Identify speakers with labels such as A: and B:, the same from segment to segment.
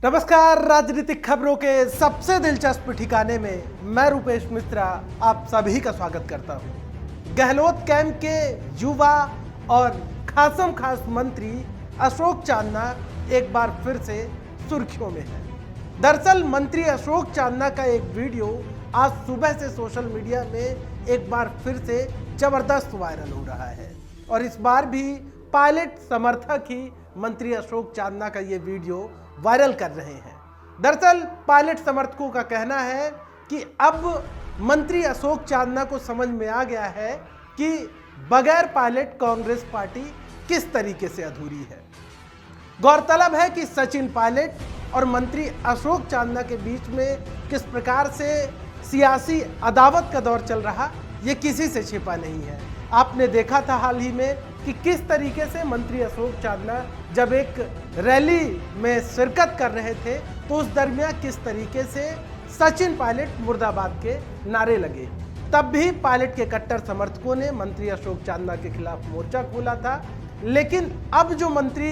A: नमस्कार, राजनीतिक खबरों के सबसे दिलचस्प ठिकाने में मैं रूपेश मिश्रा आप सभी का स्वागत करता हूं। गहलोत कैंप के युवा और खासम खास मंत्री अशोक चांदना एक बार फिर से सुर्खियों में है। दरअसल मंत्री अशोक चांदना का एक वीडियो आज सुबह से सोशल मीडिया में एक बार फिर से जबरदस्त वायरल हो रहा है और इस बार भी पायलट समर्थक ही मंत्री अशोक चांदना का ये वीडियो वायरल कर रहे हैं। दरअसल पायलट समर्थकों का कहना है कि अब मंत्री अशोक चांदना को समझ में आ गया है कि बगैर पायलट कांग्रेस पार्टी किस तरीके से अधूरी है। गौरतलब है कि सचिन पायलट और मंत्री अशोक चांदना के बीच में किस प्रकार से सियासी अदावत का दौर चल रहा, ये किसी से छिपा नहीं है। आपने देखा था हाल ही में कि किस तरीके से मंत्री अशोक चांदना जब एक रैली में शिरकत कर रहे थे तो उस दरमियान किस तरीके से सचिन पायलट मुर्दाबाद के नारे लगे। तब भी पायलट के कट्टर समर्थकों ने मंत्री अशोक चांदना के खिलाफ मोर्चा खोला था। लेकिन अब जो मंत्री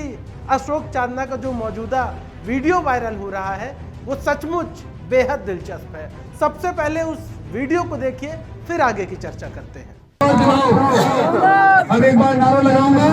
A: अशोक चांदना का जो मौजूदा वीडियो वायरल हो रहा है वो सचमुच बेहद दिलचस्प है। सबसे पहले उस वीडियो को देखिए, फिर आगे की चर्चा करते हैं।
B: अब एक बार नारा लगाऊंगा,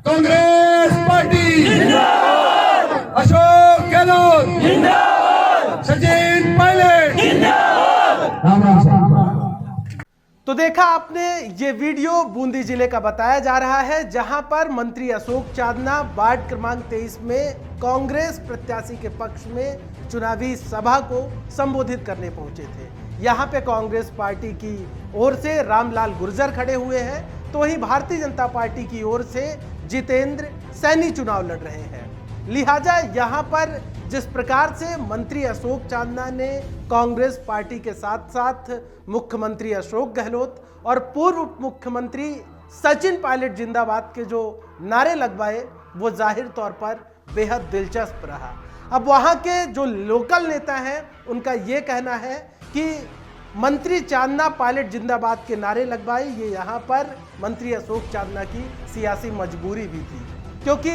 B: कांग्रेस पार्टी जिंदाबाद, अशोक गहलोत जिंदाबाद, सचिन पायलट जिंदाबाद। राम राम साहब।
A: तो देखा आपने, ये वीडियो बूंदी जिले का बताया जा रहा है जहां पर मंत्री अशोक चांदना वार्ड क्रमांक 23 में कांग्रेस प्रत्याशी के पक्ष में चुनावी सभा को संबोधित करने पहुंचे थे। यहाँ पे कांग्रेस पार्टी की ओर से रामलाल गुर्जर खड़े हुए हैं तो वहीं भारतीय जनता पार्टी की ओर से जितेंद्र सैनी चुनाव लड़ रहे हैं। लिहाजा यहाँ पर जिस प्रकार से मंत्री अशोक चांदना ने कांग्रेस पार्टी के साथ साथ मुख्यमंत्री अशोक गहलोत और पूर्व मुख्यमंत्री सचिन पायलट जिंदाबाद के जो नारे लगवाए वो जाहिर तौर पर बेहद दिलचस्प रहा। अब वहाँ के जो लोकल नेता हैं उनका ये कहना है कि मंत्री चांदना पायलट जिंदाबाद के नारे लगवाए, ये यहाँ पर मंत्री अशोक चांदना की सियासी मजबूरी भी थी क्योंकि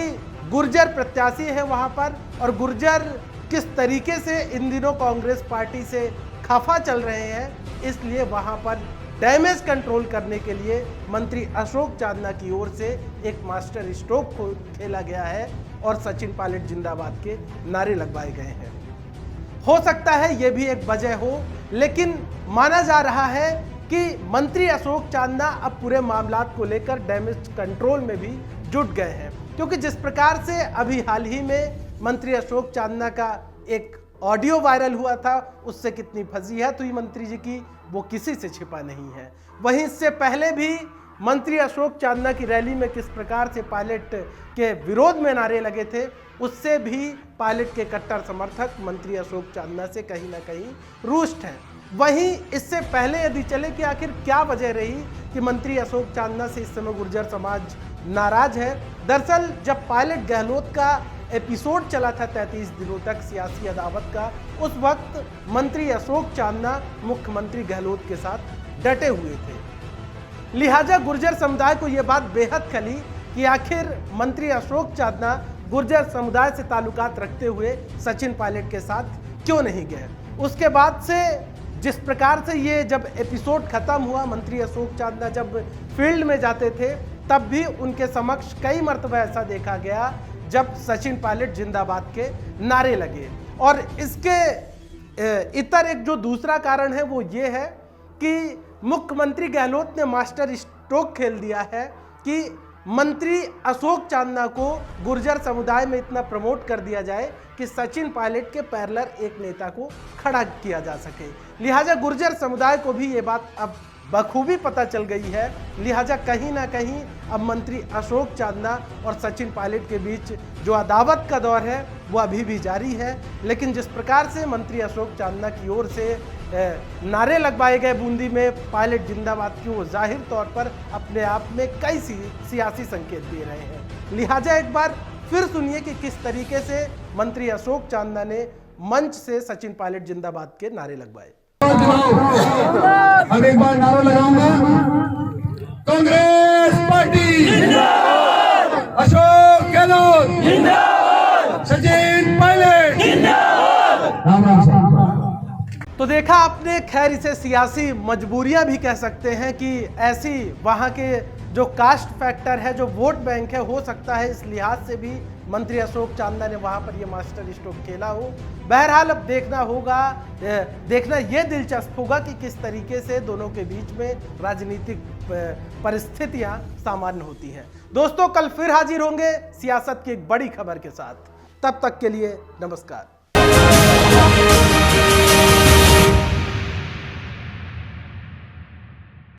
A: गुर्जर प्रत्याशी है वहाँ पर और गुर्जर किस तरीके से इन दिनों कांग्रेस पार्टी से खफा चल रहे हैं, इसलिए वहाँ पर डैमेज कंट्रोल करने के लिए मंत्री अशोक चांदना की ओर से एक मास्टर स्ट्रोक को खेला गया है और सचिन पायलट जिंदाबाद के नारे लगवाए गए हैं। हो सकता है ये भी एक वजह हो, लेकिन माना जा रहा है कि मंत्री अशोक चांदना अब पूरे मामलात को लेकर डैमेज कंट्रोल में भी जुट गए हैं क्योंकि जिस प्रकार से अभी हाल ही में मंत्री अशोक चांदना का एक ऑडियो वायरल हुआ था, उससे कितनी फजीहत हुई मंत्री जी की वो किसी से छिपा नहीं है। वहीं इससे पहले भी मंत्री अशोक चांदना की रैली में किस प्रकार से पायलट के विरोध में नारे लगे थे, उससे भी पायलट के कट्टर समर्थक मंत्री अशोक चांदना से कहीं ना कहीं रुष्ट हैं। वहीं इससे पहले यदि चले कि आखिर क्या वजह रही कि मंत्री अशोक चांदना से इस समय गुर्जर समाज नाराज है। दरअसल जब पायलट गहलोत का एपिसोड चला था 33 दिनों तक सियासी अदावत का, उस वक्त मंत्री अशोक चांदना मुख्यमंत्री गहलोत के साथ डटे हुए थे। लिहाजा गुर्जर समुदाय को यह बात बेहद खली कि आखिर मंत्री अशोक चांदना गुर्जर समुदाय से ताल्लुकात रखते हुए सचिन पायलट के साथ क्यों नहीं गए। उसके बाद से जिस प्रकार से ये जब एपिसोड खत्म हुआ, मंत्री अशोक चांदना जब फील्ड में जाते थे तब भी उनके समक्ष कई मर्तबा ऐसा देखा गया जब सचिन पायलट जिंदाबाद के नारे लगे। और इसके इतर एक जो दूसरा कारण है वो ये है कि मुख्यमंत्री गहलोत ने मास्टर स्ट्रोक खेल दिया है कि मंत्री अशोक चांदना को गुर्जर समुदाय में इतना प्रमोट कर दिया जाए कि सचिन पायलट के पैरेलल एक नेता को खड़ा किया जा सके। लिहाजा गुर्जर समुदाय को भी ये बात अब बखूबी पता चल गई है। लिहाजा कहीं ना कहीं अब मंत्री अशोक चांदना और सचिन पायलट के बीच जो अदावत का दौर है वो अभी भी जारी है। लेकिन जिस प्रकार से मंत्री अशोक चांदना की ओर से नारे लगवाए गए बूंदी में पायलट जिंदाबाद की, वो जाहिर तौर पर अपने आप में कई सियासी संकेत दे रहे हैं। लिहाजा एक बार फिर सुनिए कि किस तरीके से मंत्री अशोक चांदना ने मंच से सचिन पायलट जिंदाबाद के नारे लगवाए।
B: अब एक बार नारा लगाऊंगा, कांग्रेस पार्टी जिंदाबाद, अशोक गहलोत जिंदाबाद, सचिन पायलट
A: तो देखा आपने, खैर इसे सियासी मजबूरियां भी कह सकते हैं कि ऐसी वहां के जो कास्ट फैक्टर है, जो वोट बैंक है, हो सकता है इस लिहाज से भी मंत्री अशोक चांदना ने वहां पर ये मास्टर स्ट्रोक खेला हो। बहरहाल अब देखना ये दिलचस्प होगा कि किस तरीके से दोनों के बीच में राजनीतिक परिस्थितियां सामान्य होती हैं। दोस्तों, कल फिर हाजिर होंगे सियासत की एक बड़ी खबर के साथ। तब तक के लिए नमस्कार।